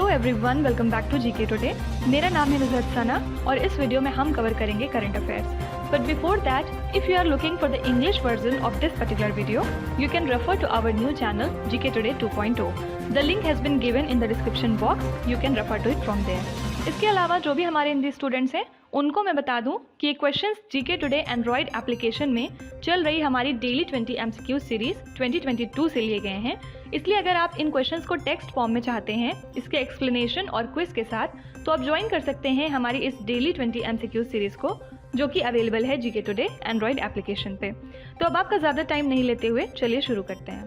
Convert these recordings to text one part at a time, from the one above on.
Everyone, welcome back to GK today. मेरा नाम है नुज़हत सना और इस वीडियो में हम कवर करेंगे current affairs. But before that, if you are looking for the English version of this particular video, you can refer to our new channel GK today 2.0। The link has been given in the description box, you can refer to it from there. इसके अलावा जो भी हमारे Hindi students हैं उनको मैं बता दूं कि ये questions GK today Android application में चल रही हमारी डेली 20 MCQ सीरीज 2022 से लिए गए हैं। इसलिए अगर आप इन क्वेश्चंस को टेक्स्ट फॉर्म में चाहते हैं इसके एक्सप्लेनेशन और क्विज के साथ, तो आप ज्वाइन कर सकते हैं हमारी इस डेली 20 MCQ सीरीज को, जो कि अवेलेबल है जीके टुडे एंड्रॉयड एप्लीकेशन पे। तो अब आपका ज़्यादा टाइम नहीं लेते हुए चलिए शुरू करते हैं।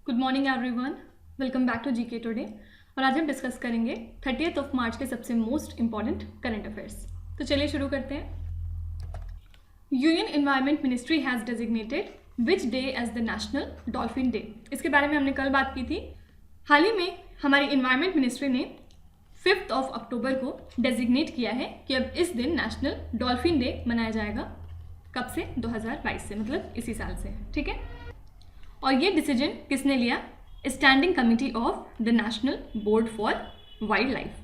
Good morning everyone, welcome back to GK today. और आज हम डिस्कस करेंगे 30 मार्च के सबसे मोस्ट इंपॉर्टेंट करंट अफेयर्स। तो चलिए शुरू करते हैं। Union environment ministry has designated which day as the national dolphin day. इसके बारे में हमने कल बात की थी। हाल ही में हमारी एनवायरनमेंट मिनिस्ट्री ने 5 अक्टूबर को डेजिग्नेट किया है कि अब इस दिन नेशनल डॉल्फिन डे मनाया जाएगा। कब से? 2022 से, मतलब इसी साल से। ठीक है। और ये डिसीजन किसने लिया? Standing committee of the national board for wild life.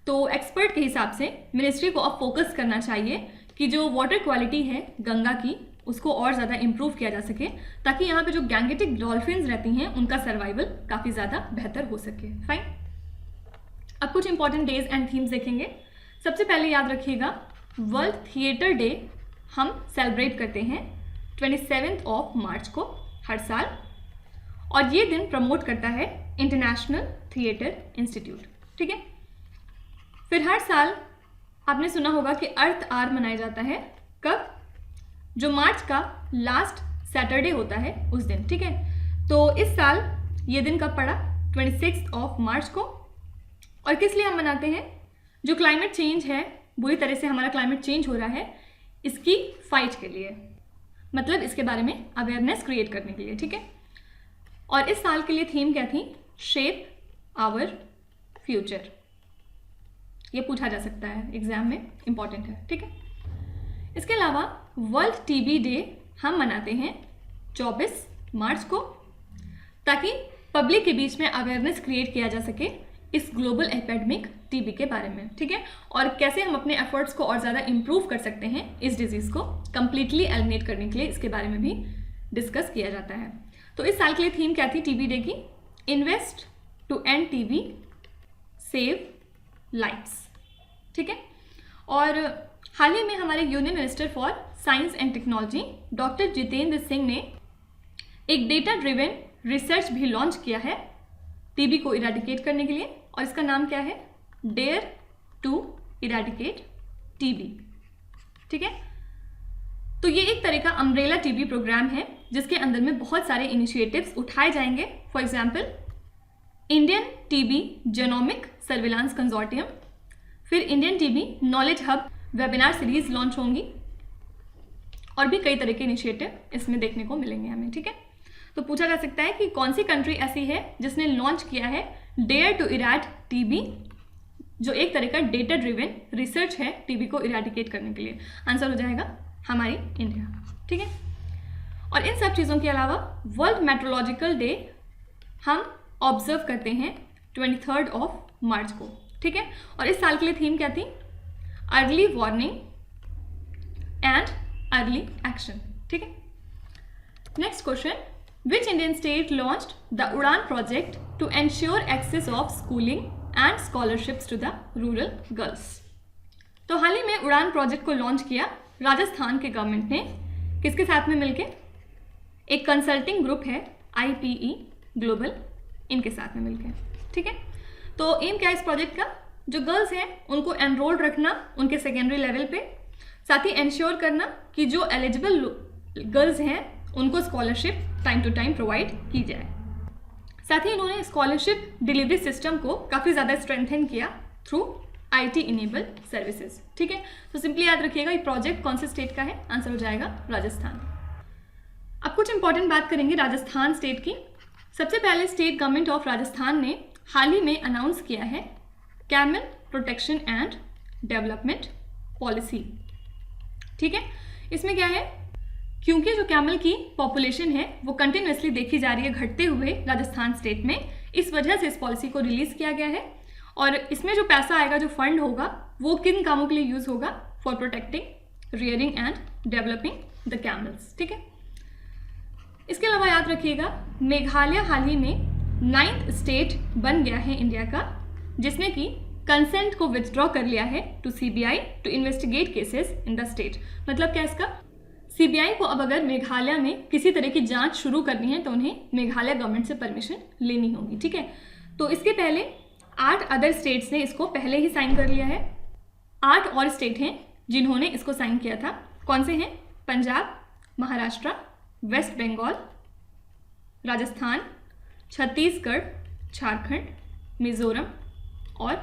तो एक्सपर्ट के हिसाब से मिनिस्ट्री को अब फोकस करना चाहिए कि जो वाटर क्वालिटी है गंगा की, उसको और ज़्यादा इम्प्रूव किया जा सके, ताकि यहाँ पे जो गैंगेटिक डॉल्फिन्स रहती हैं उनका सर्वाइवल काफ़ी ज़्यादा बेहतर हो सके। फाइन। अब कुछ इंपॉर्टेंट डेज एंड थीम्स देखेंगे। सबसे पहले याद रखिएगा, वर्ल्ड थिएटर डे हम सेलिब्रेट करते हैं 27 मार्च को हर साल, और ये दिन प्रमोट करता है इंटरनेशनल थिएटर इंस्टीट्यूट। ठीक है। फिर हर साल आपने सुना होगा कि अर्थ आवर मनाया जाता है। कब? जो मार्च का लास्ट सैटरडे होता है उस दिन। ठीक है। तो इस साल ये दिन कब पड़ा? 26 मार्च को। और किस लिए हम मनाते हैं? जो क्लाइमेट चेंज है, बुरी तरह से हमारा क्लाइमेट चेंज हो रहा है, इसकी फाइट के लिए, मतलब इसके बारे में अवेयरनेस क्रिएट करने के लिए। ठीक है। और इस साल के लिए थीम क्या थी? Shape our future. ये पूछा जा सकता है एग्जाम में, इंपॉर्टेंट है। ठीक है। इसके अलावा वर्ल्ड टीबी डे हम मनाते हैं 24 मार्च को, ताकि पब्लिक के बीच में अवेयरनेस क्रिएट किया जा सके इस ग्लोबल एपिडेमिक टीबी के बारे में। ठीक है। और कैसे हम अपने एफर्ट्स को और ज़्यादा इम्प्रूव कर सकते हैं इस डिजीज़ को कंप्लीटली एलिमिनेट करने के लिए, इसके बारे में भी डिस्कस किया जाता है। तो इस साल के लिए थीम क्या थी टीबी डे की? Invest to end TB, save lifes. ठीक है। और हाल ही में हमारे union minister for science and technology doctor Jitendra Singh ने एक डेटा ड्रिवन रिसर्च भी लॉन्च किया है टीबी को इरेडिकेट करने के लिए, और इसका नाम क्या है? Dare to eradicate TB. ठीक है। तो ये एक तरह का अम्ब्रेला टीबी प्रोग्राम है जिसके अंदर में बहुत सारे इनिशिएटिव्स उठाए जाएंगे। For example, Indian TB genomic surveillance consortium, फिर Indian TB knowledge hub webinar series launch होंगी, और भी कई तरह के इनिशिएटिव इसमें देखने को मिलेंगे हमें। ठीक है। तो पूछा जा सकता है कि कौन सी कंट्री ऐसी है जिसने लॉन्च किया है डेयर टू इरेड टीबी, जो एक तरह का डेटा ड्रिवन रिसर्च है टीबी को इरेडिकेट करने के लिए। आंसर हो जाएगा हमारी इंडिया। ठीक है। और इन सब चीज़ों के अलावा वर्ल्ड मेट्रोलॉजिकल डे हम ऑब्जर्व करते हैं 23 मार्च को। ठीक है। और इस साल के लिए थीम क्या थी? Early warning and early action. ठीक है। Next question, which Indian state launched the Udaan project to ensure access of schooling and scholarships to the rural girls. तो हाल ही में उड़ान प्रोजेक्ट को लॉन्च किया राजस्थान के गवर्नमेंट ने। किसके साथ में मिलके? एक कंसल्टिंग ग्रुप है IPE ग्लोबल, इनके साथ में मिलके। ठीक है। तो एम क्या है इस प्रोजेक्ट का? जो गर्ल्स हैं उनको एनरोल्ड रखना उनके सेकेंडरी लेवल पे, साथ ही इंश्योर करना कि जो एलिजिबल गर्ल्स हैं उनको scholarship time to time provide की जाए। साथ ही इन्होंने स्कॉलरशिप डिलीवरी सिस्टम को काफ़ी ज़्यादा स्ट्रेंथन किया थ्रू IT इनेबल सर्विसेज। ठीक है। तो सिंपली याद रखिएगा, ये प्रोजेक्ट कौन से स्टेट का है? आंसर हो जाएगा राजस्थान। अब कुछ इंपॉर्टेंट बात करेंगे राजस्थान स्टेट की। सबसे पहले स्टेट गवर्नमेंट ऑफ राजस्थान ने हाल ही में अनाउंस किया है camel protection and development policy. ठीक है। इसमें क्या है? क्योंकि जो कैमल की पॉपुलेशन है वो कंटिन्यूसली देखी जा रही है घटते हुए राजस्थान स्टेट में, इस वजह से इस पॉलिसी को रिलीज किया गया है। और इसमें जो पैसा आएगा, जो फंड होगा, वो किन कामों के लिए यूज़ होगा? For protecting, rearing and developing the camels. ठीक है, इसके अलावा याद रखिएगा मेघालय हाल ही में 9th स्टेट बन गया है इंडिया का, जिसने कि कंसेंट को विथड्रॉ कर लिया है to CBI to investigate cases in the state. मतलब क्या इसका? सीबीआई को अब अगर मेघालय में किसी तरह की जांच शुरू करनी है तो उन्हें मेघालय गवर्नमेंट से परमिशन लेनी होगी। ठीक है, तो इसके पहले 8 अदर स्टेट्स ने इसको पहले ही साइन कर लिया है। 8 और स्टेट हैं जिन्होंने इसको साइन किया था। कौन से हैं? पंजाब, महाराष्ट्र, वेस्ट बंगाल, राजस्थान, छत्तीसगढ़, झारखंड, मिजोरम और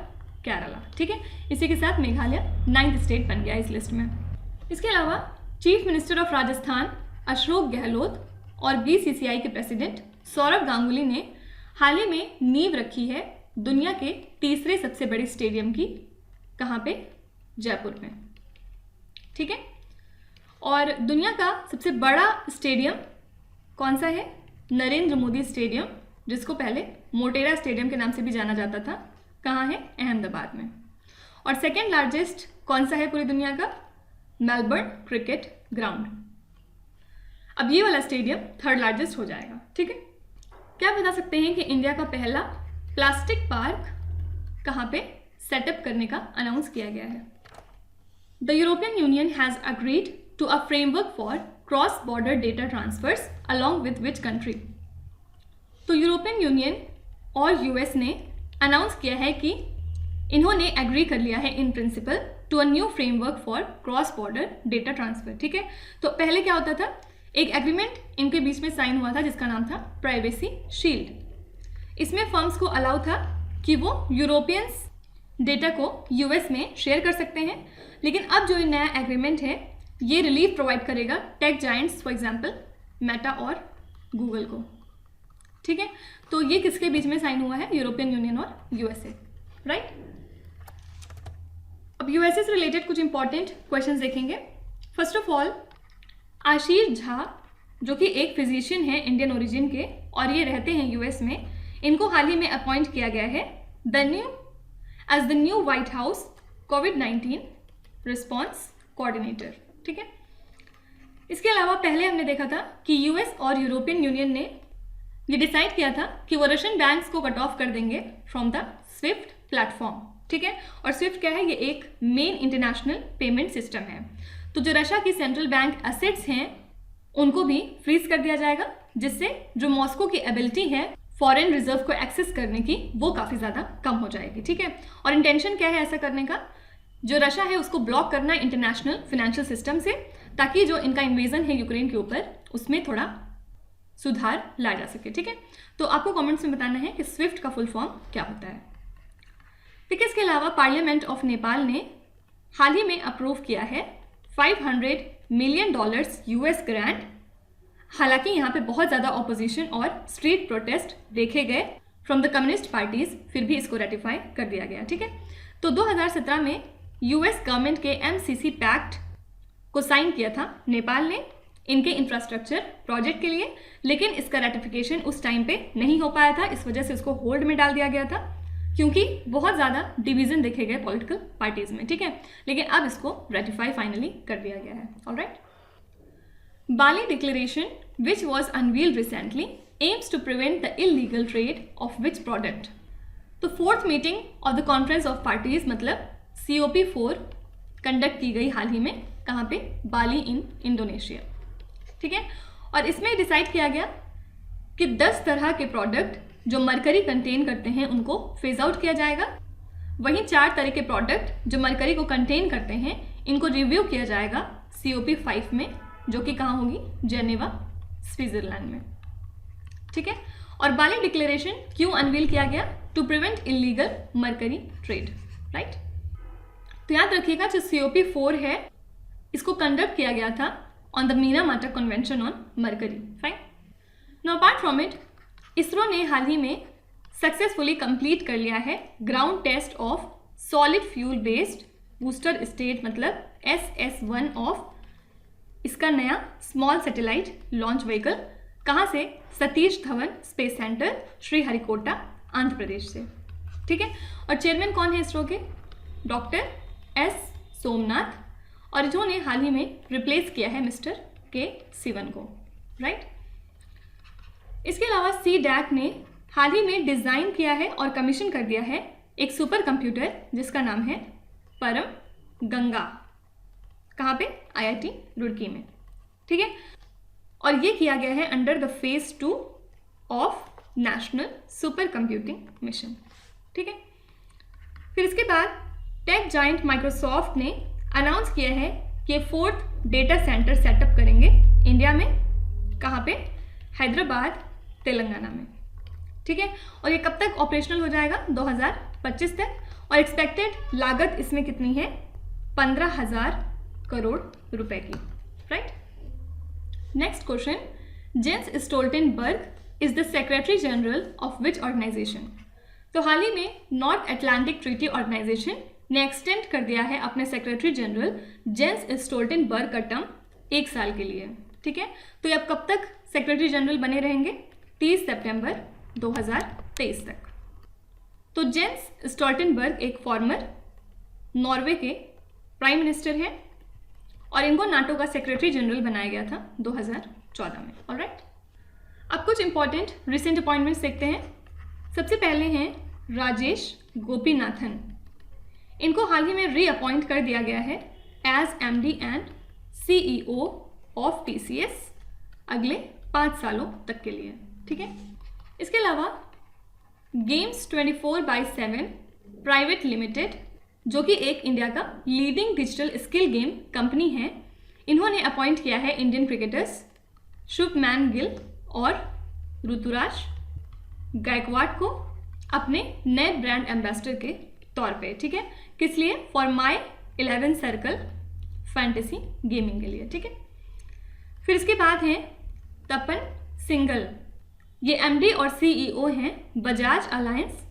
केरला। ठीक है, इसी के साथ मेघालय 9th स्टेट बन गया इस लिस्ट में। इसके अलावा chief minister of Rajasthan Ashok Gehlot और बीसीसीआई के प्रेसिडेंट सौरभ गांगुली ने हाल ही में नींव रखी है दुनिया के तीसरे सबसे बड़े स्टेडियम की। कहाँ पे? जयपुर में। ठीक है, और दुनिया का सबसे बड़ा स्टेडियम कौन सा है? नरेंद्र मोदी स्टेडियम, जिसको पहले मोटेरा स्टेडियम के नाम से भी जाना जाता था। कहाँ है? अहमदाबाद में। और सेकेंड लार्जेस्ट कौन सा है पूरी दुनिया का? Melbourne cricket ground. अब ये वाला स्टेडियम थर्ड लार्जेस्ट हो जाएगा। ठीक है, क्या बता सकते हैं कि इंडिया का पहला प्लास्टिक पार्क कहाँ पे सेटअप करने का अनाउंस किया गया है? The European Union has agreed to a framework for cross border data transfers along with which country? तो यूरोपियन यूनियन और यूएस ने अनाउंस किया है कि इन्होंने एग्री कर लिया है in principle to a new framework for cross border data transfer. ठीक है, तो पहले क्या होता था? एक एग्रीमेंट इनके बीच में साइन हुआ था जिसका नाम था प्राइवेसी शील्ड। इसमें फर्म्स को अलाउ था कि वो यूरोपियंस डेटा को यूएस में शेयर कर सकते हैं, लेकिन अब जो ये नया एग्रीमेंट है ये रिलीफ प्रोवाइड करेगा tech giants, for example Meta और गूगल को। ठीक है, तो ये किसके बीच में साइन हुआ है? यूरोपियन यूनियन और यूएसए, राइट। अब यूएसए से रिलेटेड कुछ इंपॉर्टेंट क्वेश्चंस देखेंगे। फर्स्ट ऑफ ऑल, आशीष झा जो कि एक फिजिशियन है इंडियन ओरिजिन के और ये रहते हैं यूएस में, इनको हाल ही में अपॉइंट किया गया है as the new White House कोविड-19 रिस्पॉन्स कोऑर्डिनेटर। ठीक है, इसके अलावा पहले हमने देखा था कि यूएस और यूरोपियन यूनियन ने ये डिसाइड किया था कि वो रशियन बैंक्स को कट ऑफ कर देंगे फ्रॉम द स्विफ्ट प्लेटफॉर्म। ठीक है, और स्विफ्ट क्या है? ये एक मेन इंटरनेशनल पेमेंट सिस्टम है। तो जो रशिया की सेंट्रल बैंक एसेट्स हैं उनको भी फ्रीज कर दिया जाएगा, जिससे जो मॉस्को की एबिलिटी है फॉरेन रिजर्व को एक्सेस करने की वो काफ़ी ज़्यादा कम हो जाएगी। ठीक है, और इंटेंशन क्या है ऐसा करने का? जो रशिया है उसको ब्लॉक करना इंटरनेशनल फाइनेंशियल सिस्टम से, ताकि जो इनका इन्वेजन है यूक्रेन के ऊपर उसमें थोड़ा सुधार लाया जा सके। ठीक है, तो आपको कमेंट्स में बताना है कि स्विफ्ट का फुल फॉर्म क्या होता है। ठीक है, इसके अलावा पार्लियामेंट ऑफ नेपाल ने हाल ही में अप्रूव किया है $500 मिलियन यूएस ग्रांट। हालांकि यहाँ पे बहुत ज़्यादा ऑपोजिशन और स्ट्रीट प्रोटेस्ट देखे गए फ्रॉम द कम्युनिस्ट पार्टीज, फिर भी इसको रेटिफाई कर दिया गया। ठीक है, तो 2017 में यूएस गवर्नमेंट के MCC पैक्ट को साइन किया था नेपाल ने इनके इंफ्रास्ट्रक्चर प्रोजेक्ट के लिए, लेकिन इसका रेटिफिकेशन उस टाइम पे नहीं हो पाया था। इस वजह से उसको होल्ड में डाल दिया गया था, क्योंकि बहुत ज़्यादा डिवीजन देखे गए पॉलिटिकल पार्टीज में। ठीक है, लेकिन अब इसको रेटिफाई फाइनली कर दिया गया है। Alright, Bali declaration which was unveiled recently aims to prevent the illegal trade of which product? तो 4th meeting of the conference of parties मतलब COP4 कंडक्ट की गई हाल ही में। कहाँ पे? बाली इन इंडोनेशिया। ठीक है, और इसमें डिसाइड किया गया कि 10 तरह के प्रोडक्ट जो मरकरी कंटेन करते हैं उनको फेज आउट किया जाएगा। वहीं 4 तरह के प्रोडक्ट जो मरकरी को कंटेन करते हैं इनको रिव्यू किया जाएगा COP5 में, जो कि कहाँ होगी? जेनेवा, स्विट्जरलैंड में। ठीक है, और बाली डिक्लेरेशन क्यों अनवील किया गया? To prevent illegal mercury trade, right. तो याद रखिएगा जो COP4 है इसको कंडक्ट किया गया था on the Minamata convention on mercury. Fine, now apart from it, ISRO ने हाल ही में सक्सेसफुली कंप्लीट कर लिया है ground test of solid fuel based booster stage मतलब SS1 ऑफ इसका नया स्मॉल सैटेलाइट लॉन्च व्हीकल। कहाँ से? सतीश धवन स्पेस सेंटर, श्रीहरिकोटा, आंध्र प्रदेश से। ठीक है। और चेयरमैन कौन है इसरो के? डॉक्टर एस सोमनाथ, और इन्होंने हाल ही में रिप्लेस किया है मिस्टर के सिवन को, राइट। इसके अलावा CDAC ने हाल ही में डिज़ाइन किया है और कमीशन कर दिया है एक सुपर कंप्यूटर जिसका नाम है परम गंगा। कहाँ पे? IIT रुड़की में, ठीक है। और ये किया गया है under the phase 2 of national super computing mission, ठीक है। फिर इसके बाद टेक जाइंट माइक्रोसॉफ्ट ने अनाउंस किया है कि 4th डेटा सेंटर सेटअप करेंगे इंडिया में। कहाँ पे? हैदराबाद, तेलंगाना में, ठीक है। और ये कब तक ऑपरेशनल हो जाएगा? 2025 तक। और एक्सपेक्टेड लागत इसमें कितनी है? 15,000 करोड़ रुपए की, right. Next question, Jens Stoltenberg is the secretary general of which organization? तो हाल ही में नॉर्थ अटलांटिक ट्रीटी ऑर्गेनाइजेशन ने एक्सटेंड कर दिया है अपने सेक्रेटरी जनरल जेंस स्टोल्टेनबर्ग का टर्म 1 साल के लिए, ठीक है। तो ये अब कब तक सेक्रेटरी जनरल बने रहेंगे? 30 सितंबर 2023 तक। तो जेंस स्टोल्टेनबर्ग एक फॉर्मर नॉर्वे के प्राइम मिनिस्टर हैं और इनको नाटो का सेक्रेटरी जनरल बनाया गया था 2014 में, ऑलराइट। अब कुछ इंपॉर्टेंट रिसेंट अपॉइंटमेंट्स देखते हैं। सबसे पहले हैं राजेश गोपीनाथन। इनको हाल ही में रीअपॉइंट कर दिया गया है as MD and CEO of TCS अगले 5 सालों तक के लिए, ठीक है। इसके अलावा गेम्स 24/7 प्राइवेट लिमिटेड, जो कि एक इंडिया का leading digital skill game company है, इन्होंने अपॉइंट किया है इंडियन क्रिकेटर्स शुभमैन गिल और ऋतुराज गायकवाड़ को अपने नए ब्रांड एम्बेसडर के तौर पे, ठीक है। किस लिए? For my 11 circle fantasy gaming के लिए, ठीक है। फिर इसके बाद हैं तपन सिंघल। ये MD और CEO हैं Bajaj alliance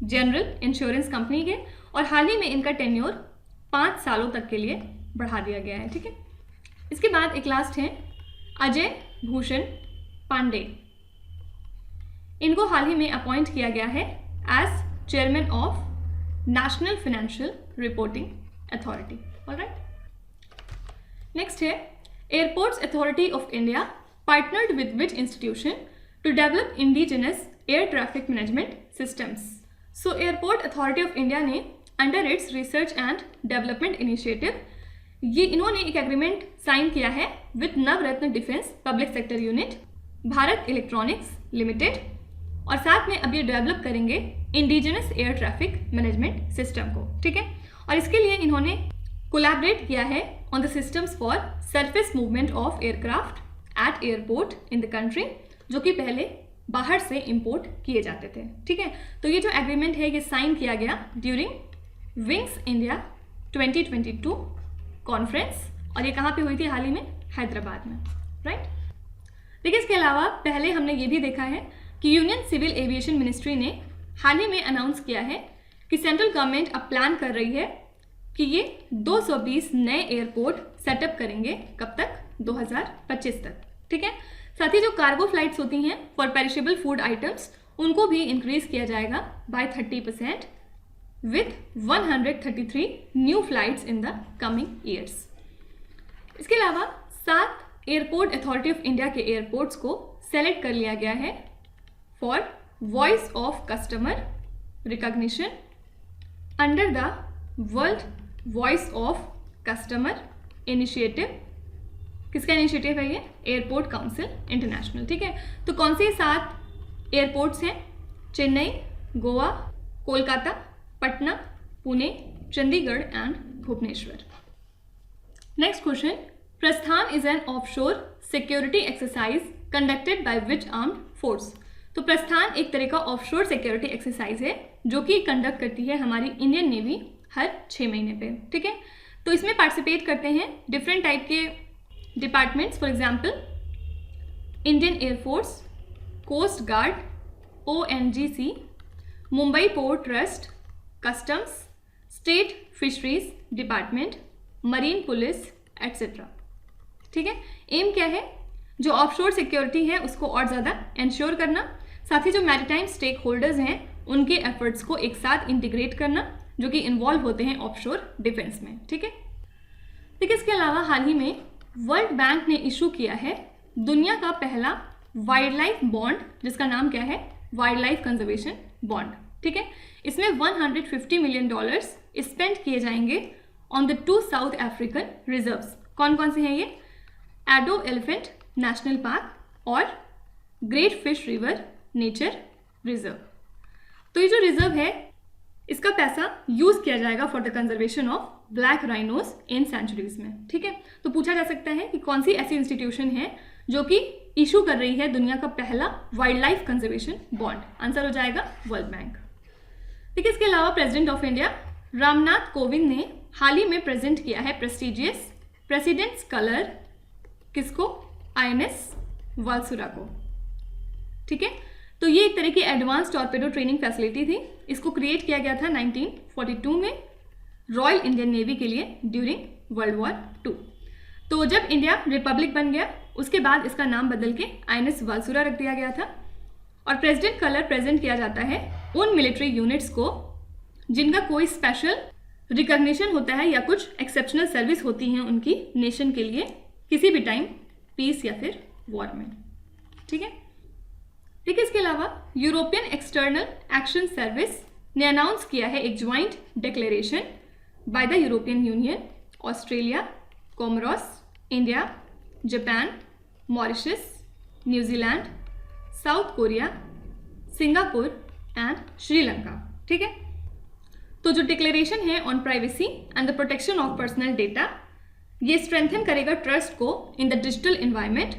general insurance company के, और हाल ही में इनका टेन्योर 5 सालों तक के लिए बढ़ा दिया गया है, ठीक है। इसके बाद एक लास्ट है अजय भूषण पांडे। इनको हाल ही में अपॉइंट किया गया है as chairman of national financial reporting authority, alright. Next है airports authority of India partnered with which institution to develop indigenous air traffic management systems? So airport authority of India ने under its research and development initiative ये इन्होंने एक agreement sign किया है with Navratna defence public sector unit, Bharat electronics limited, और साथ में अब ये डेवलप करेंगे indigenous air traffic management system को, ठीक है। और इसके लिए इन्होंने कोलैबोरेट किया है on the systems for surface movement of aircraft eight airport in the country, जो कि पहले बाहर से इंपोर्ट किए जाते थे, ठीक है। तो ये जो एग्रीमेंट है ये साइन किया गया ड्यूरिंग विंग्स इंडिया 2022 कॉन्फ्रेंस, और ये कहाँ पे हुई थी? हाल ही में हैदराबाद में, राइट। देखिए इसके अलावा पहले हमने ये भी देखा है कि यूनियन सिविल एविएशन मिनिस्ट्री ने हाल ही में अनाउंस किया है कि सेंट्रल गवर्नमेंट अब प्लान कर रही है कि ये 220 नए एयरपोर्ट सेटअप करेंगे। कब तक? 2025 तक, ठीक है। साथ ही जो कार्गो फ्लाइट्स होती हैं फॉर पेरिशेबल फूड आइटम्स, उनको भी इंक्रीज किया जाएगा by 30% with 133 new flights in the coming years. इसके अलावा 7 एयरपोर्ट अथॉरिटी ऑफ इंडिया के एयरपोर्ट्स को सेलेक्ट कर लिया गया है for voice of customer recognition under the world voice of customer initiative. किसका इनिशिएटिव है ये? एयरपोर्ट काउंसिल इंटरनेशनल, ठीक है। तो कौन से 7 एयरपोर्ट्स हैं? Chennai, Goa, Kolkata, Patna, Pune, Chandigarh and Bhubaneswar. Next question, Prasthan is an offshore security exercise conducted by which armed force? तो प्रस्थान एक तरह का ऑफशोर सिक्योरिटी एक्सरसाइज है जो कि कंडक्ट करती है हमारी इंडियन नेवी हर 6 महीने पे, ठीक है। तो इसमें पार्टिसिपेट करते हैं डिफरेंट टाइप के departments, for example Indian air force, coast guard, ONGC, Mumbai port trust, customs, state fisheries department, marine police etcetera, ठीक है। एम क्या है? जो ऑफशोर सिक्योरिटी है उसको और ज़्यादा इंश्योर करना, साथ ही जो मैरीटाइम स्टेक होल्डर्स हैं उनके एफर्ट्स को एक साथ इंटीग्रेट करना जो कि इन्वॉल्व होते हैं ऑफशोर डिफेंस में, ठीक है। देखिए इसके अलावा हाल ही में वर्ल्ड बैंक ने इशू किया है दुनिया का पहला वाइल्ड लाइफ बॉन्ड, जिसका नाम क्या है, वाइल्ड लाइफ कंजर्वेशन बॉन्ड, ठीक है। इसमें $150 मिलियन स्पेंड किए जाएंगे on the 2 south African reserves. कौन कौन से हैं ये, एडो एलिफेंट नेशनल पार्क और great fish river nature reserve. तो ये जो रिजर्व है इसका पैसा यूज किया जाएगा for the conservation of black rhinos in sanctuaries में, ठीक है। तो पूछा जा सकता है कि कौन सी ऐसी इंस्टीट्यूशन है जो कि इशू कर रही है दुनिया का पहला wild life conservation bond. Answer हो जाएगा वर्ल्ड बैंक। देखिए इसके अलावा president of India Ramnath Kovind ने हाल ही में प्रेजेंट किया है प्रेस्टिजियस प्रेसिडेंट्स कलर, किसको, INS वालसुरा को, ठीक है। तो ये एक तरह की एडवांस टॉर्पेडो ट्रेनिंग फैसिलिटी थी। इसको क्रिएट किया गया था 1942 में रॉयल इंडियन नेवी के लिए ड्यूरिंग वर्ल्ड वॉर 2। तो जब इंडिया रिपब्लिक बन गया उसके बाद इसका नाम बदल के INS वालसुरा रख दिया गया था। और प्रेसिडेंट कलर प्रेजेंट किया जाता है उन मिलिट्री यूनिट्स को जिनका कोई स्पेशल रिकॉग्निशन होता है या कुछ एक्सेप्शनल सर्विस होती हैं उनकी नेशन के लिए किसी भी टाइम पीस या फिर वॉर में, ठीक है। ठीक है, इसके अलावा यूरोपियन एक्सटर्नल एक्शन सर्विस ने अनाउंस किया है एक joint declaration by the European union, Australia, Comoros, India, Japan, Mauritius, New Zealand, south Korea, Singapore and Sri Lanka, ठीक है। तो जो डिक्लेरेशन है on privacy and the protection of personal data, ये स्ट्रेंथन करेगा ट्रस्ट को इन द डिजिटल एनवायरनमेंट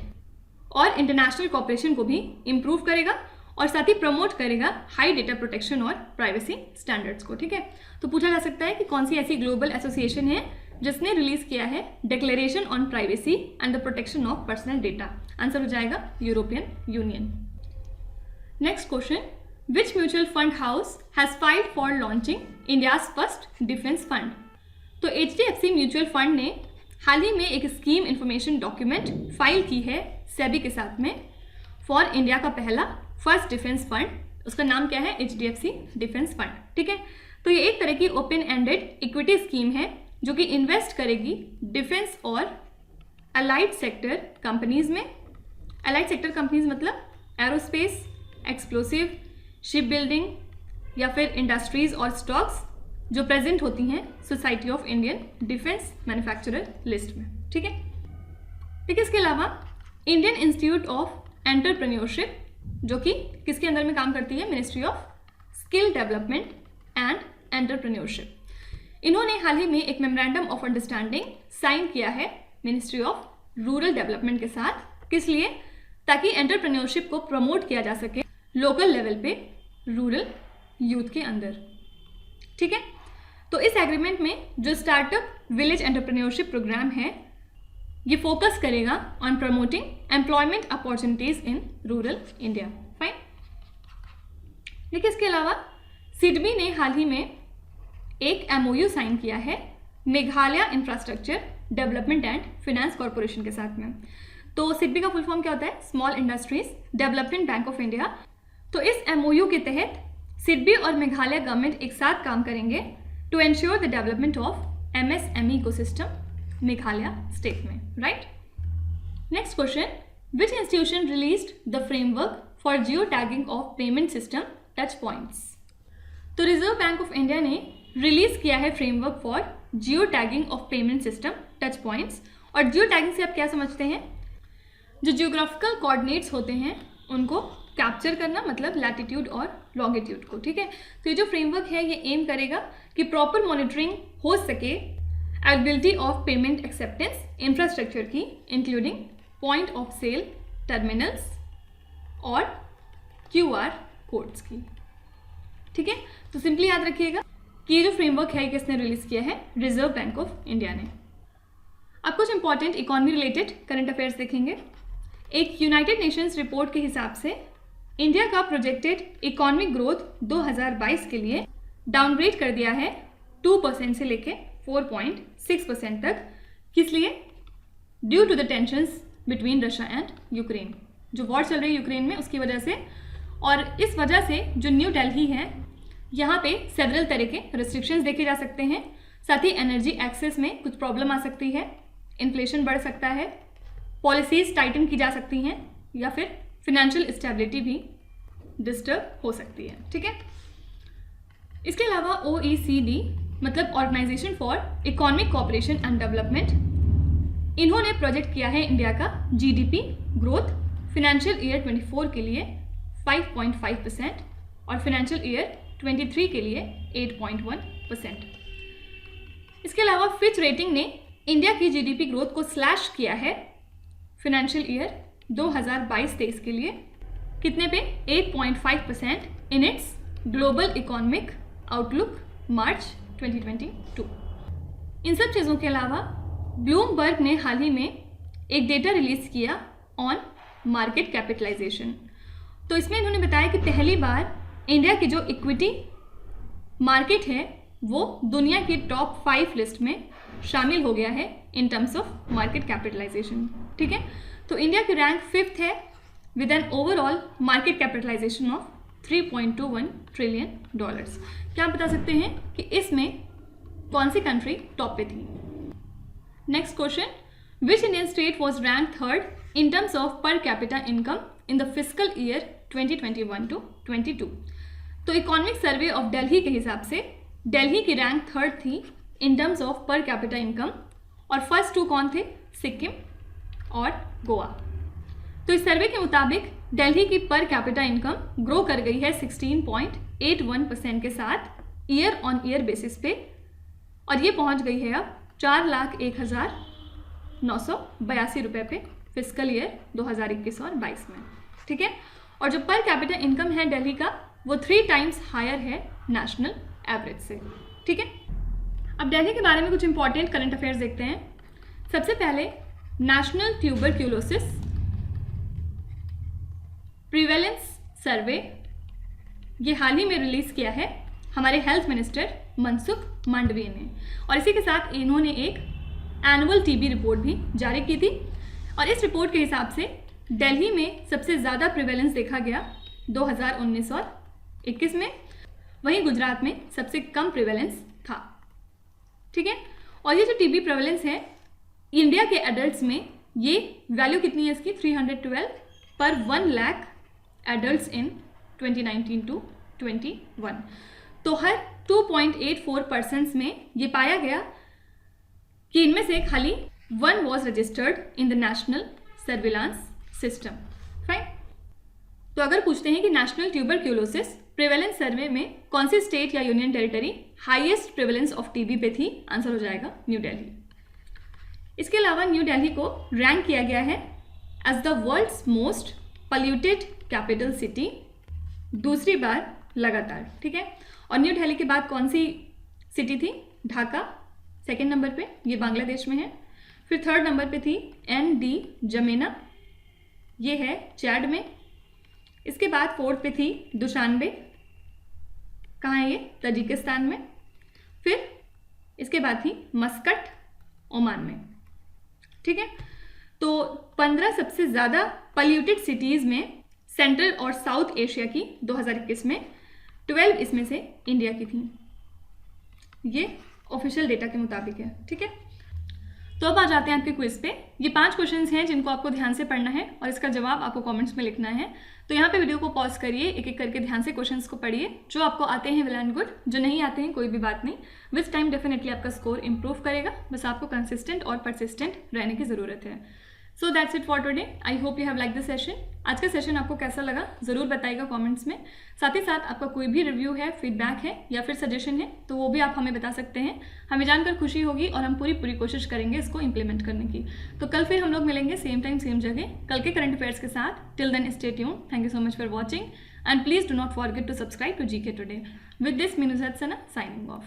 और international cooperation को भी इम्प्रूव करेगा और साथ ही प्रमोट करेगा हाई डेटा प्रोटेक्शन और प्राइवेसी स्टैंडर्ड्स को, ठीक है। तो पूछा जा सकता है कि कौन सी ऐसी ग्लोबल एसोसिएशन है जिसने रिलीज किया है declaration on privacy and the protection of personal data. Answer हो जाएगा European union. Next question, which mutual fund house has filed for launching India's first defence fund. तो HDFC म्यूचुअल फंड ने हाल ही में एक स्कीम इंफॉर्मेशन डॉक्यूमेंट फाइल की है सेबी के साथ में फॉर इंडिया का पहला फर्स्ट डिफेंस फंड। उसका नाम क्या है, HDFC डिफेंस फंड, ठीक है। तो ये एक तरह की ओपन एंडेड इक्विटी स्कीम है जो कि इन्वेस्ट करेगी डिफेंस और अलाइड सेक्टर कंपनीज में। अलाइड सेक्टर कंपनीज मतलब एरोस्पेस, एक्सप्लोसिव, शिप बिल्डिंग या फिर इंडस्ट्रीज और स्टॉक्स जो प्रेजेंट होती हैं society of Indian defence manufacturer list में, ठीक है। ठीक है, इसके अलावा इंडियन इंस्टीट्यूट ऑफ एंटरप्रेन्योरशिप जो कि किसके अंदर में काम करती है, ministry of skill development and entrepreneurship. इन्होंने हाल ही में एक मेमोरेंडम ऑफ अंडरस्टैंडिंग साइन किया है मिनिस्ट्री ऑफ रूरल डेवलपमेंट के साथ। किस लिए, ताकि एंटरप्रेन्योरशिप को प्रमोट किया जा सके लोकल लेवल पे रूरल यूथ के अंदर, ठीक है। तो इस एग्रीमेंट में जो स्टार्टअप विलेज एंटरप्रेन्योरशिप प्रोग्राम है ये फोकस करेगा on promoting employment opportunities in rural India, fine. देखिए इसके अलावा सिडबी ने हाल ही में एक MOU साइन किया है Meghalaya infrastructure development and finance corporation के साथ में। तो सिडबी का फुल फॉर्म क्या होता है, small industries development bank of India. तो इस MOU के तहत सिडबी और मेघालय गवर्नमेंट एक साथ काम करेंगे to ensure the development of MSME ecosystem Meghalaya state में, right. Next question, which institution released the framework for geo tagging of payment system touch points. तो रिजर्व बैंक ऑफ इंडिया ने रिलीज किया है framework for geo tagging of payment system touch points. और geo tagging से आप क्या समझते हैं, जो जियोग्राफिकल कोऑर्डिनेट्स होते हैं उनको कैप्चर करना, मतलब लैटिट्यूड और लॉन्गिट्यूड को, ठीक है। तो ये जो फ्रेमवर्क है ये एम करेगा कि प्रॉपर मॉनिटरिंग हो सके ability of payment acceptance infrastructure की, including point of sale terminals और QR कोड्स की, ठीक है। तो सिंपली याद रखिएगा कि ये जो फ्रेमवर्क है किसने रिलीज किया है, रिजर्व बैंक ऑफ इंडिया ने। अब कुछ important economy related current affairs देखेंगे। एक यूनाइटेड नेशंस रिपोर्ट के हिसाब से इंडिया का प्रोजेक्टेड इकोनॉमिक ग्रोथ 2022 के लिए डाउनग्रेड कर दिया है 2% से लेके 4.6% तक। किस लिए, due to the tensions between Russia and Ukraine. जो वॉर चल रही है यूक्रेन में उसकी वजह से और इस वजह से जो न्यू दिल्ली है यहाँ पे सेवरल तरह के रिस्ट्रिक्शंस देखे जा सकते हैं। साथ ही एनर्जी एक्सेस में कुछ प्रॉब्लम आ सकती है, इन्फ्लेशन बढ़ सकता है, पॉलिसीज टाइटन की जा सकती हैं या फिर फिनेंशियल स्टेबिलिटी भी डिस्टर्ब हो सकती है। ठीक है, इसके अलावा OECD मतलब organisation for economic cooperation and development, इन्होंने प्रोजेक्ट किया है इंडिया का GDP ग्रोथ फिनेंशियल ईयर 24 के लिए 5.5% और फिनेंशियल ईयर 23 के लिए 8.1%। इसके अलावा फिच रेटिंग ने इंडिया की GDP ग्रोथ को स्लैश किया है फिनेंशियल ईयर 2022-23 के लिए कितने पे 8.5% in its global economic outlook March 2022। इन सब चीज़ों के अलावा ब्लूमबर्ग ने हाल ही में एक डेटा रिलीज किया ऑन मार्केट कैपिटलाइजेशन। तो इसमें इन्होंने बताया कि पहली बार इंडिया की जो इक्विटी मार्केट है वो दुनिया की टॉप 5 लिस्ट में शामिल हो गया है in terms of market capitalisation. ठीक है, तो इंडिया की रैंक 5th है with an overall market capitalisation of $3.21 trillion. क्या आप बता सकते हैं कि इसमें कौन सी कंट्री टॉप पे थी? Next question, which Indian state was rank 3rd in terms of per capita income in the physical year 2021-22? तो इकोनॉमिक सर्वे ऑफ दिल्ली के हिसाब से दिल्ली की रैंक 3rd थी इन terms of per capita income और फर्स्ट 2 कौन थे? सिक्किम और गोवा। तो इस सर्वे के मुताबिक दिल्ली की पर कैपिटा इनकम ग्रो कर गई है 16.81% के साथ ईयर ऑन ईयर बेसिस पे और ये पहुंच गई है अब 4,01,982 रुपये पे फिजिकल ईयर 2021 और 22 में। ठीक है, और जो पर कैपिटा इनकम है दिल्ली का वो 3 टाइम्स हायर है नेशनल एवरेज से। ठीक है, अब दिल्ली के बारे में कुछ इंपॉर्टेंट करंट अफेयर्स देखते हैं। सबसे पहले नेशनल ट्यूबरक्यूलोसिस प्रिवेलेंस सर्वे ये हाल ही में रिलीज किया है हमारे हेल्थ मिनिस्टर मनसुख मांडविया ने और इसी के साथ इन्होंने एक एनुअल TB रिपोर्ट भी जारी की थी और इस रिपोर्ट के हिसाब से दिल्ली में सबसे ज़्यादा प्रिवेलेंस देखा गया 2019 और 21 में, वहीं गुजरात में सबसे कम प्रिवेलेंस था। ठीक है, और ये जो TB प्रिवेलेंस है इंडिया के एडल्ट्स में ये वैल्यू कितनी है इसकी 312 पर 1 लाख एडल्ट्स इन 2019-21। तो हर 2.84 पर्सन्स में ये पाया गया कि इनमें से खाली 1 was registered in the national surveillance system. Fine, तो अगर पूछते हैं कि नेशनल ट्यूबरक्यूलोसिस प्रिवेलेंस सर्वे में कौन सी स्टेट या union territory highest prevalence of TB पे थी, आंसर हो जाएगा न्यू दिल्ली। इसके अलावा न्यू दिल्ली को रैंक किया गया है as the world's most polluted capital city दूसरी बार लगातार। ठीक है, और न्यू दिल्ली के बाद कौन सी सिटी थी? ढाका 2nd नंबर पे, ये बांग्लादेश में है। फिर 3rd नंबर पे थी ND जमेना, ये है चैड में। इसके बाद 4th पे थी दुशानबे, कहाँ है ये? ताजिकिस्तान में। फिर इसके बाद थी मस्कट ओमान में। ठीक है, तो 15 सबसे ज़्यादा पॉल्यूटेड सिटीज़ में सेंट्रल और साउथ एशिया की 2021 में 12 इसमें से इंडिया की थी, ये ऑफिशियल डेटा के मुताबिक है। ठीक है, तो अब आ जाते हैं आपके क्विज पे। ये 5 क्वेश्चंस हैं जिनको आपको ध्यान से पढ़ना है और इसका जवाब आपको कमेंट्स में लिखना है। तो यहाँ पे वीडियो को पॉज करिए, एक एक करके ध्यान से क्वेश्चंस को पढ़िए। जो आपको आते हैं वेल एंड गुड, जो नहीं आते हैं कोई भी बात नहीं, विथ टाइम डेफिनेटली आपका स्कोर इंप्रूव करेगा। बस आपको कंसिस्टेंट और परसिस्टेंट रहने की ज़रूरत है। So that's it for today. I hope you have like this session. आज का सेशन आपको कैसा लगा ज़रूर बताइएगा कमेंट्स में। साथ ही साथ आपका कोई भी रिव्यू है, फीडबैक है या फिर सजेशन है तो वो भी आप हमें बता सकते हैं। हमें जानकर खुशी होगी और हम पूरी कोशिश करेंगे इसको इम्प्लीमेंट करने की। तो कल फिर हम लोग मिलेंगे सेम टाइम सेम जगह कल के करंट अफेयर्स के साथ। Till then stay tuned. Thank you so much for watching and please do not forget to subscribe to GK Today। With this Meenu Sana signing of.